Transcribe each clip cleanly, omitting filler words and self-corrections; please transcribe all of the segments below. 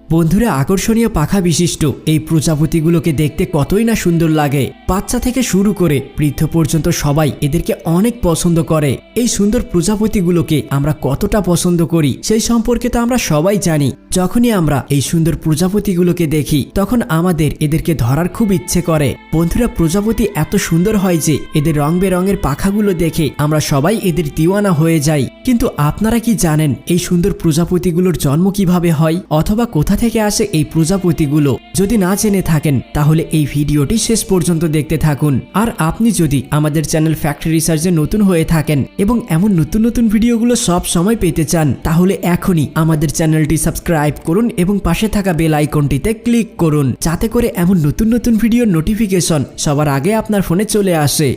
বন্ধুরা, আকর্ষণীয় পাখা বিশিষ্ট এই প্রজাপতিগুলোকে দেখতে কতই না সুন্দর লাগে। বাচ্চা থেকে শুরু করে বৃদ্ধ পর্যন্ত সবাই এদেরকে অনেক পছন্দ করে। এই সুন্দর প্রজাপতিগুলোকে আমরা কতটা পছন্দ করি সেই সম্পর্কে তো আমরা সবাই জানি। যখনই আমরা এই সুন্দর প্রজাপতিগুলোকে দেখি তখন আমাদের এদেরকে ধরার খুব ইচ্ছে করে। বন্ধুরা, প্রজাপতি এত সুন্দর হয় যে এদের রং বেরঙের পাখাগুলো দেখে আমরা সবাই এদের দিওয়ানা হয়ে যাই। কিন্তু আপনারা কি জানেন এই সুন্দর প্রজাপতিগুলোর জন্ম কিভাবে হয় অথবা কোথা থেকে আসে এই প্রজাপতিগুলো? যদি না জেনে থাকেন তাহলে এই ভিডিওটি শেষ পর্যন্ত দেখতে থাকুন। আর আপনি যদি আমাদের চ্যানেল ফ্যাক্ট রিসার্চে নতুন হয়ে থাকেন এবং এমন নতুন নতুন ভিডিওগুলো সব সময় পেতে চান তাহলে এখনই আমাদের চ্যানেলটি সাবস্ক্রাইব করুন এবং পাশে থাকা বেল আইকনটিতে ক্লিক করুন, যাতে করে এমন নতুন নতুন ভিডিওর নোটিফিকেশন সবার আগে আপনার ফোনে চলে আসে।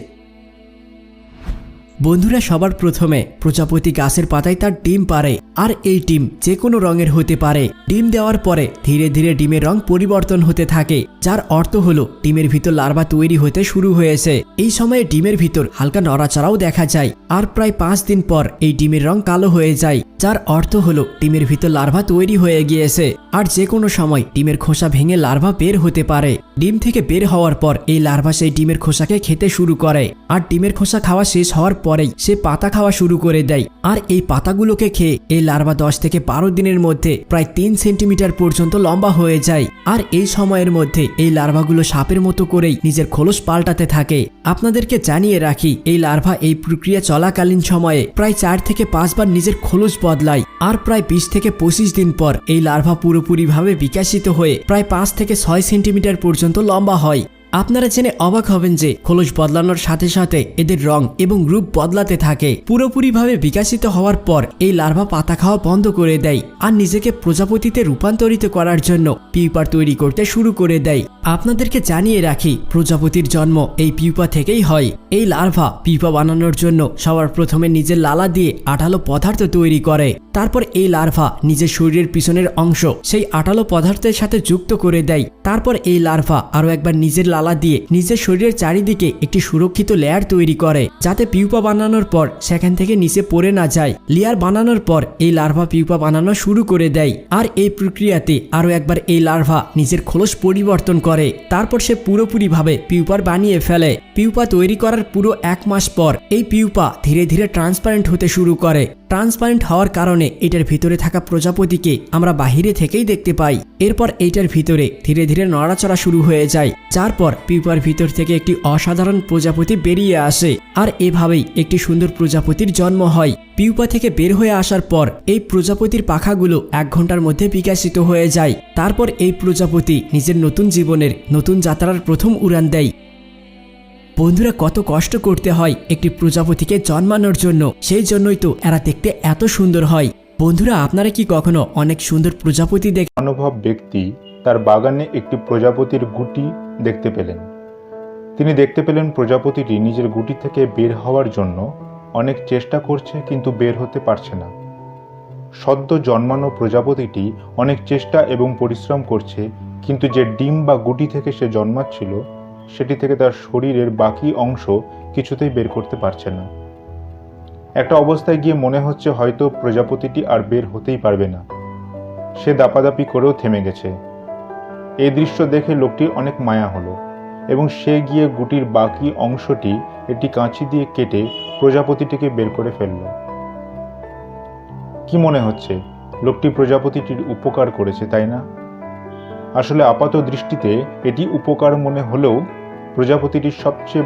বন্ধুরা, সবার প্রথমে প্রজাপতি গাছের পাতায় তার ডিম পাড়ে। আর এই ডিম যে কোনো রঙের হতে পারে। ডিম দেওয়ার পরে ধীরে ধীরে ডিমের রং পরিবর্তন হতে থাকে, যার অর্থ হলো ডিমের ভিতর লার্ভা তৈরি হতে শুরু হয়েছে। এই সময়ে ডিমের ভিতর হালকা নড়াচড়াও দেখা যায়। আর প্রায় 5 দিন পর এই ডিমের রং কালো হয়ে যায়, যার অর্থ হলো ডিমের ভিতর লার্ভা তৈরি হয়ে গিয়েছে। আর যে কোনো সময় ডিমের খোসা ভেঙে লার্ভা বের হতে পারে। ডিম থেকে বের হওয়ার পর এই লার্ভা সেই ডিমের খোসাকে খেতে শুরু করে। আর ডিমের খোসা খাওয়া শেষ হওয়ার পরেই সে পাতা খাওয়া শুরু করে দেয়। আর এই পাতাগুলোকে খেয়ে এই লার্ভা 10 থেকে 12 দিনের মধ্যে প্রায় 3 সেন্টিমিটার পর্যন্ত লম্বা হয়ে যায়। আর এই সময়ের মধ্যে এই লার্ভাগুলো সাপের মতো করেই নিজের খোলস পাল্টাতে থাকে। আপনাদেরকে জানিয়ে রাখি, এই লার্ভা এই প্রক্রিয়া চলাকালীন সময়ে প্রায় 4 থেকে 5 বার নিজের খোলস বদলায়। আর প্রায় 20 থেকে 25 দিন পর এই লার্ভা পুরোপুরিভাবে বিকশিত হয়ে প্রায় 5 থেকে 6 সেন্টিমিটার পর্যন্ত লম্বা হয়। আপনারা জেনে অবাক হবেন যে খোলস বদলানোর সাথে সাথে এদের রং এবং রূপ বদলাতে থাকে। পুরোপুরিভাবে বিকশিত হওয়ার পর এই লার্ভা পাতা খাওয়া বন্ধ করে দেয় আর নিজেকে প্রজাপতিতে রূপান্তরিত করার জন্য পিউপা তৈরি করতে শুরু করে দেয়। আপনাদেরকে জানিয়ে রাখি, প্রজাপতির জন্ম এই পিউপা থেকেই হয়। এই লার্ভা পিউপা বানানোর জন্য সবার প্রথমে নিজের লালা দিয়ে আঠালো পদার্থ তৈরি করে। তারপর এই লার্ভা নিজের শরীরের পিছনের অংশ সেই আঠালো পদার্থের সাথে যুক্ত করে দেয়। তারপর এই লার্ভা আরো একবার নিজের লালা দিয়ে নিজের শরীরের চারিদিকে একটি সুরক্ষিত লেয়ার তৈরি করে, যাতে পিউপা বানানোর পর সেখান থেকে নিচে পড়ে না যায়। লেয়ার বানানোর পর এই লার্ভা পিউপা বানানো শুরু করে দেয়। আর এই প্রক্রিয়াতে আরো একবার এই লার্ভা নিজের খোলস পরিবর্তন করে। তারপর সে পুরোপুরিভাবে পিউপার বানিয়ে ফেলে। পিউপা তৈরি করার পুরো 1 মাস পর এই পিউপা ধীরে ধীরে ট্রান্সপারেন্ট হতে শুরু করে। ট্রান্সপারেন্ট হওয়ার কারণে এটার ভিতরে থাকা প্রজাপতিকে আমরা বাহিরে থেকেই দেখতে পাই। এরপর এইটার ভিতরে ধীরে ধীরে নড়াচড়া শুরু হয়ে যায়, যার পর পিউপার ভিতর থেকে একটি অসাধারণ প্রজাপতি বেরিয়ে আসে। আর এভাবেই একটি সুন্দর প্রজাপতির জন্ম হয়। পিউপা থেকে বের হয়ে আসার পর এই প্রজাপতির পাখাগুলো 1 ঘন্টার মধ্যে বিকশিত হয়ে যায়। তারপর এই প্রজাপতি নিজের নতুন জীবনের নতুন যাত্রার প্রথম উড়ান দেয়। বন্ধুরা, কত কষ্ট করতে হয় একটি প্রজাপতিকে জন্মানোর জন্য, সেই জন্যই তো এরা দেখতে এত সুন্দর হয়। বন্ধুরা, আপনারা কি কখনো অনেক সুন্দর প্রজাপতি দেখে অনুভব ব্যক্তি তার বাগানে একটি প্রজাপতির গুটি দেখতে পেলেন। তিনি দেখতে পেলেন প্রজাপতিটি নিজের গুটি থেকে বের হওয়ার জন্য অনেক চেষ্টা করছে, কিন্তু বের হতে পারছে না। সদ্য জন্মানো প্রজাপতিটি অনেক চেষ্টা এবং পরিশ্রম করছে, কিন্তু যে ডিম বা গুটি থেকে সে জন্মাচ্ছিল সেটি থেকে তার শরীরের বাকি অংশ কিছুতেই বের করতে পারছে না। একটা অবস্থায় গিয়ে মনে হচ্ছে হয়তো প্রজাপতিটি আর বের হতেই পারবে না। সে দাপাদাপি করেও থেমে গেছে। এই দৃশ্য দেখে লোকটির অনেক মায়া হলো এবং সে গিয়ে গুটির বাকি অংশটি একটি কাঁচি দিয়ে কেটে প্রজাপতিটিকে বের করে ফেলল। কি মনে হচ্ছে লোকটি প্রজাপতিটির উপকার করেছে, তাই না? আসলে আপাত দৃষ্টিতে এটি উপকার মনে হলেও প্রজাপতিটির সবচেয়ে